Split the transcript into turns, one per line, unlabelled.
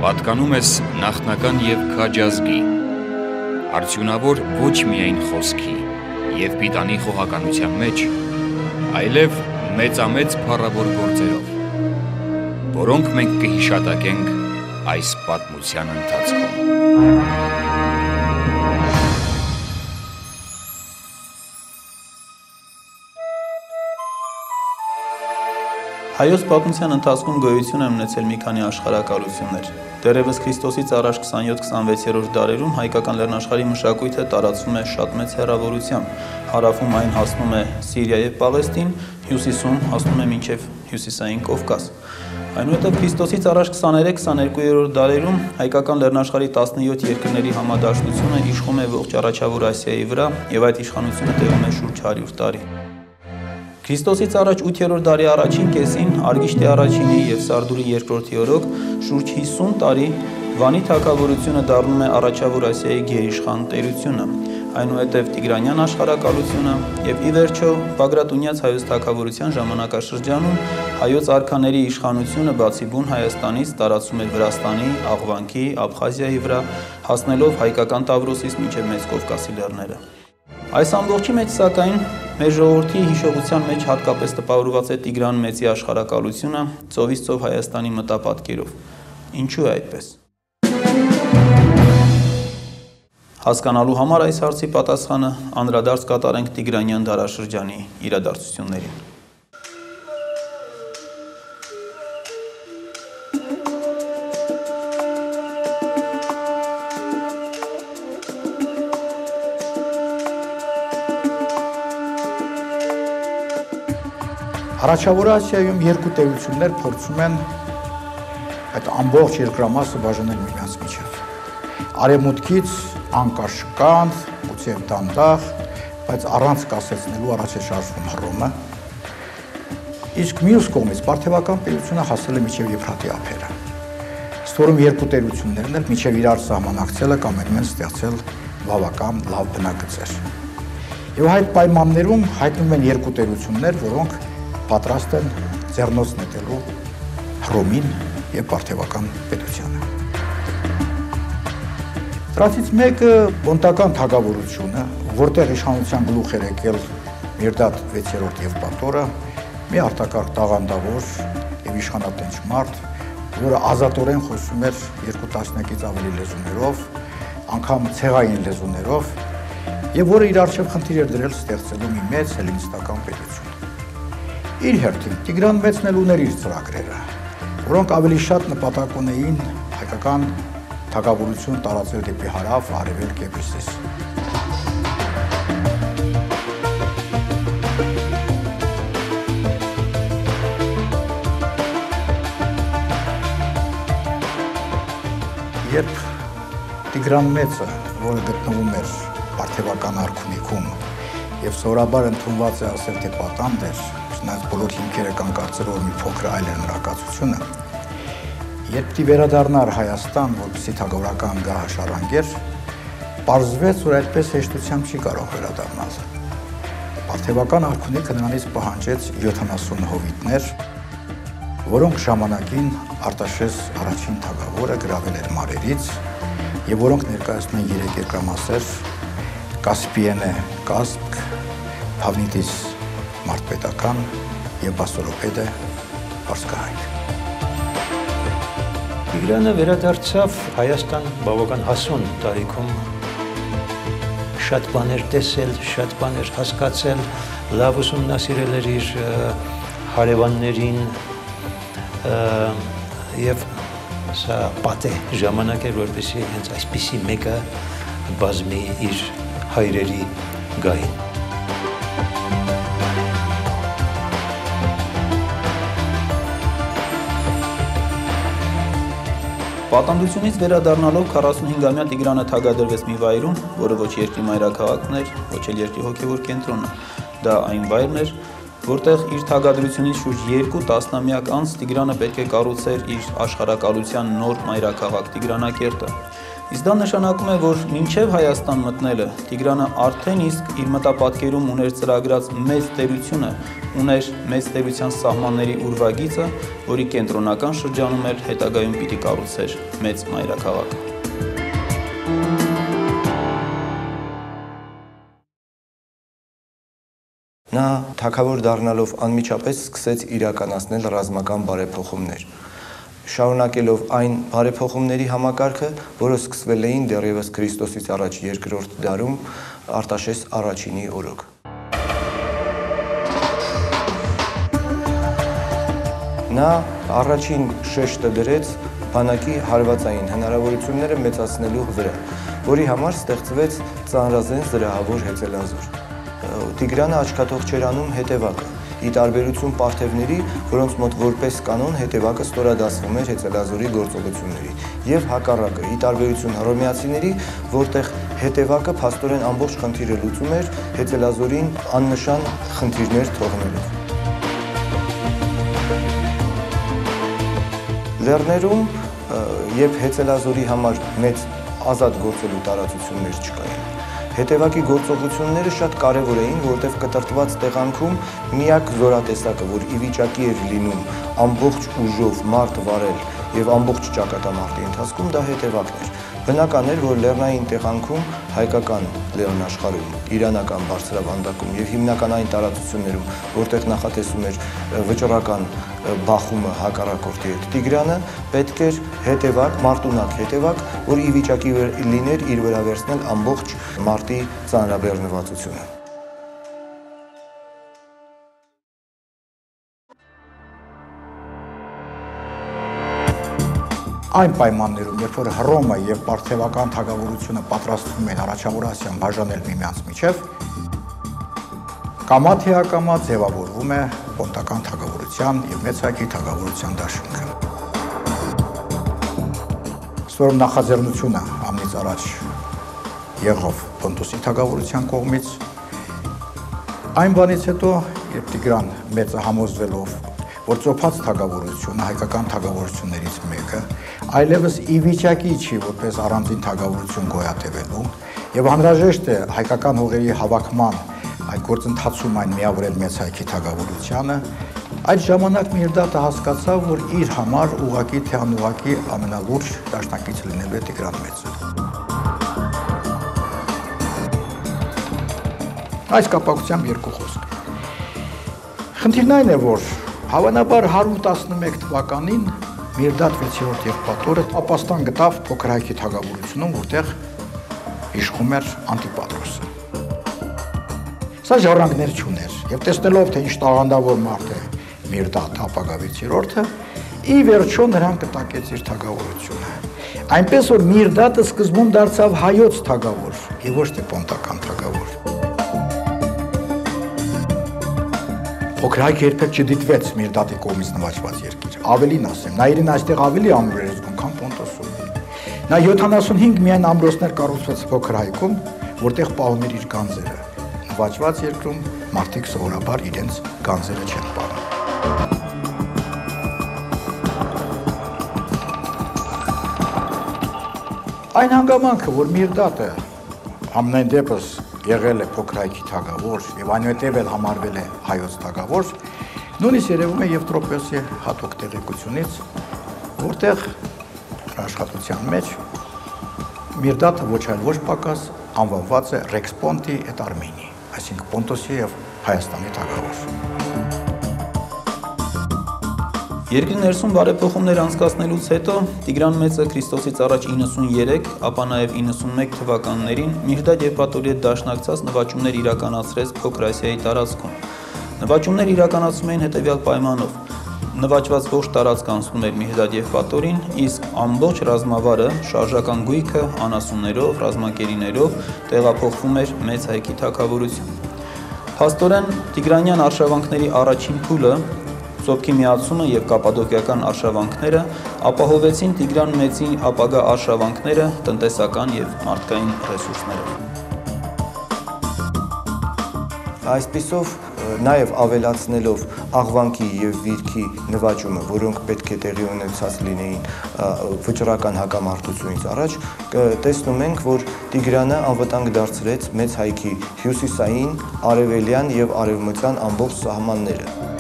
Պատկանում ես նախնական և քաջազգի, արդյունավոր ոչ միայն խոսքի և պիտանի խոհականության մեջ, այլև մեծամեծ փառավոր գործերով, որոնք մենք կհիշատակենք այս պատմության ընթացքում։
Հայոց պատմության ընթացքում գոյություն են ունեցել մի քանի աշխարհակալություններ։ Դեռևս Քրիստոսից առաջ 27-26-րդ դարերում հայկական լեռնաշխարհի մշակույթը տարածվում է շատ մեծ հեռավորությամբ։ Հարավում այն հասնում է Սիրիա և Պաղեստին, հյուսիսում հասնում է մինչև Հյուսիսային Կովկաս։ Այնուհետև Քրիստոսից առաջ 23-22-րդ դարերում հայկական լեռնաշխարհի 17 երկրների համադաշնությունը իշխում է ողջ առաջավոր Ասիայի վրա և այդ իշխանությունը տևում է շուրջ 100 տարի։ Քրիստոսից առաջ 8-րդ դարի առաջին կեսին Արգիշտի առաջինի և Սարդուրի երկրորդի օրոք շուրջ 50 տարի Վանի թագավորությունը դառնում է առաջավոր Ասիայի գերիշխան տերությունը, այնուհետև Տիգրանյան աշխարհակալությունը և ի վերջո Բագրատունյաց հայոց թագավորության ժամանակաշրջանում հայոց արքաների իշխանությունը բացի Բուն Հայաստանից տարածում էր Վրաստանի, Աղվանքի, Աբխազիայի վրա, հասնելով հայկական Տավրոսից մինչև Մեծ Կովկասի լեռները։ Այս ամբողջի մեջ սակայն մեր ժողովրդի հիշողության մեջ հատկապես տպավորված է Տիգրան Մեծի աշխարհակալությունը ծովից ծով Հայաստանի մտապատկերով։ Ինչու է այդպես։ Հասկանալու համար այս հարցի պատասխանը անդրադարձ կատարենք Տիգրանյան դարաշրջանի իրադարձություններին։
Առաջավոր Ասիայում երկու տերություններ փորձում են այդ ամբողջ երկրամասը բաժանել միմյանց միջև։ Արևմուտքից անկաշկանդ, գուցե դանդաղ, բայց առանց կասեցնելու առաջ է շարժվում Հռոմը։ Իսկ մյուս կողմից Պարթևական պետությունը հասել է մինչև Եփրատի ափերը։ Ստորում երկու տերություններն էլ մինչև իրար սահմանակցելը կամենում են ստեղծել բավական լավ բնագծեր։ Եվ այդ պայմաններում հայտնվում են երկու տերություններ, որոնք պատրաստ են ձեռնոց նետելու Հռոմին և Պարթևական պետությանը։ Դրանցից մեկը Պոնտական թագավորությունը, որտեղ իշխանության գլուխ էր եկել Միրդադ 6-րդ Եվպատորը, մի արտակարգ տաղանդավոր և իշխանատենչ մարդ, որը ազատորեն խոսում էր 2 տասնյակից ավելի լեզուներով, անգամ ցեղային լեզուներով, և որը իր առջև խնդիր էր դրել ստեղծելու մի մեծ հելլինիստական պետություն։ Իր հերթին Տիգրան Մեծն էլ ուներ իր ծրագրերը, որոնք ավելի շատ նպատակ ունեին հայկական թագավորություն տարածել դեպի հարավ, արևելք և հյուսիս։ Երբ Տիգրան Մեծը, որը գտնվում էր Պարթևական արքունիքում և սովորաբար ընդունված է ասել, թե պատանդ էր, չնայած բոլոր հիմքերը կան կարծել, որ մի փոքր այլ էր նրա կացությունը, երբ պիտի վերադառնար Հայաստան, որպեսզի թագավորական գահը շարանգեր, պարզվեց, որ այդպես հեշտությամբ չի կարող վերադառնալ։ Պարթևական արքունիքը նրանից պահանջեց 70 հովիտներ, որոնք ժամանակին Արտաշես առաջին թագավորը գրավել էր մարերից և որոնք ներկայացնում են 3 երկրամասեր՝ Կասպիենե կասպք, Փավնիտիս մարդպետական և Բասորոպեդե պարսկահայք։
Տիգրանը վերադարձավ Հայաստան բավական հասուն տարիքում, շատ բաներ տեսել, շատ բաներ հասկացել, լավ ուսումնասիրել էր իր հարևաններին և սա պատե ժամանակ էր, որպեսզի հենց այսպիսի մեկը բազմի իր հայրերի գահին։
Պատանդությունից վերադառնալով 45-ամյա Տիգրանը թագադրվեց մի վայրում, որը ոչ երկրի մայրաքաղաքն էր, ոչ էլ երկրի հոգևոր կենտրոնը։ Դա այն վայրն էր, որտեղ իր թագադրությունից շուրջ 2 տասնամյակ անց Տիգրանը պետք է կառուցեր իր աշխարհակալության նոր մայրաքաղաք Տիգրանակերտը։ Իսկ դա նշանակում է, որ մինչև Հայաստան մտնելը Տիգրանը արդեն իսկ իր մտապատկերում ուներ ծրագրած մեծ տերությունը, ուներ մեծ տերության սահմանների ուրվագիծը, որի կենտրոնական շրջանում էլ հետագայում պիտի կառուցեր մեծ մայրաքաղաք։
Նա թագավոր դառնալով անմիջապես սկսեց իրականացնել ռազմական բարեփոխումներ, շարունակելով այն բարեփոխումների համակարգը, որը սկսվել էին դեռևս Քրիստոսից առաջ 2-րդ դարում Արտաշես առաջինի օրոք։ Նա առաջին շեշտը դրեց բանակի հարվածային հնարավորությունները մեծացնելու վրա, որի համար ստեղծվեց ծանրազեն զրահավոր հեծելազոր։ Տիգրանը աչքաթող չէր անում հետևակը, ի տարբերություն պարթևների, որոնց մոտ որպես կանոն հետևակը ստորադասվում էր հեծելազորի գործողությունների, եւ հակառակը, ի տարբերություն հռոմեացիների, որտեղ հետևակը փաստորեն ամբողջ խնդիրը լուծում էր հեծելազորին աննշան խնդիրներ թողնելով։ Լեռներում եւ հեծելազորի համար մեծ ազատ գործելու տարածություններ չկային։ Հետևակի գործողությունները շատ կարևոր էին, որտեղ կտրտված տեղանքում միակ զորատեսակը, որ ի վիճակի էր լինում ամբողջ ուժով մարդ վարել եւ ամբողջ ճակատամարտի ընթացքում, դա հետևակն էր։ Բնական էր, որ լեռնային տեղանքում հայկական լեռնաշխարհում, իրանական բարձրավանդակում եւ հիմնական այն տարածություններում, որտեղ նախատեսում էր վճռական բախումը հակառակորդի հետ, Տիգրանը պետք էր հետևակ, մարտունակ հետևակ, որ ի վիճակի լիներ իր վրա վերցնել ամբողջ մարտի ծանրաբեռնվածությունը։
Այն պայմաններում, երբ որ Հռոմը եւ Պարթևական թագավորությունը պատրաստվում են Առաջավոր Ասիան բաժանել միմյանց միջև, կամա թե ակամա ձևավորվում է Պոնտական թագավորության եւ Մեծայքի թագավորության դաշինքը։ Ստորում նախաձեռնությունը ամենից առաջ եղավ Պոնտոսի թագավորության կողմից, այն բանից հետո, երբ Տիգրան մեծը համոզվելով, որ ծոփած թագավորությունը հայկական թագավորություններից մեկը այլևս ի վիճակի չի որպես առանձին թագավորություն գոյատևելու եւ անհրաժեշտ է հայկական հողերի հավաքման այդ գործընթացում այն միավորել Մեծայքի թագավորությանը, այդ ժամանակ Միրդատը հասկացավ, որ իր համար ուղղակի թե անուղղակի ամենալուրջ դաշնակիցը լինելու է Տիգրան մեծը։ Այս կապակցությամբ երկու խոսք։ Խնդիրն այն է, որ հավանաբար 111 թվականին Միրդատ 6-րդ Եվպատորը ապաստան գտավ փոքր հայքի թագավորությունում, որտեղ իշխում էր Անտիպատրոսը։ Սա ժառանգներ չուներ, եւ տեսնելով, թե ինչ տաղանդավոր մարդ է Միրդատ ապագա 6-րդը, ի վերջո նրան կտակեց իր թագավորությունը։ Այնպես որ Միրդատը սկզբում դարձավ հայոց թագավոր եւ ոչ թե պոնտական թագավոր։ Փոքր հայքը երբեք չդիտվեց Միրդատի կողմից նվաճված երկիր։ Ավելին ասեմ, նա իրեն այստեղ ավելի ամուր էր զգում, քան Պոնտոսում։ Նա 75 միայն ամրոցներ կառուցվեց փոքր հայքում, որտեղ պահում էր իր գանձերը։ Նվաճված երկրում մարդիկ սովորաբար իրենց գանձերը չեն պահում։ Այն հանգամանքը, որ Միրդատը ամենայն դեպս եղել է փոքր հայքի թագավոր եւ այնուհետեւ էլ համարվել է հայոց թագավոր, նույնիսկ երևում է Եվտրոպիոսի հատուկ տեղեկությունից, որտեղ աշխատության մեջ Միրդատը ոչ այլ ոչ պակաս անվանված է Rex Ponti et Armeni, այսինքն Պոնտոսի եւ Հայաստանի թագավոր։
Երկրի ներսում բարեփոխումներ անցկացնելուց հետո Տիգրան մեծը Քրիստոսից առաջ 93, ապա նաև 91 թվականներին Միրդատ Եվպատորի հետ դաշնակցած նվաճումներ իրականացրեց Փոքր Ասիայի տարածքում։ Նվաճումներ իրականացում էին հետևյալ պայմանով. նվաճված ողջ տարածքը անցնում էր Միրդատ Եվպատորին, իսկ ամբողջ ռազմավարը, շարժական գույքը, անասուններով, ռազմակերիներով տեղափոխվում էր Մեծ Հայքի թագավորություն։ Փաստորեն Տիգրանյան արշավանքների առաջին փուլը Սոփքի միացումը եւ կապադոկիական արշավանքները ապահովեցին Տիգրան մեծի ապագա արշավանքները տնտեսական եւ մարդկային ռեսուրսներով։
Այսպիսով նաև ավելացնելով աղվանքի եւ վիրքի նվաճումը, որոնք պետք է տեղի ունեցած լինեին վճռական հակամարտությունից առաջ, տեսնում ենք, որ Տիգրանը անվտանգ դարձրեց մեծ հայքի հյուսիսային, արևելյան եւ արևմտյան ամբողջ սահմանները։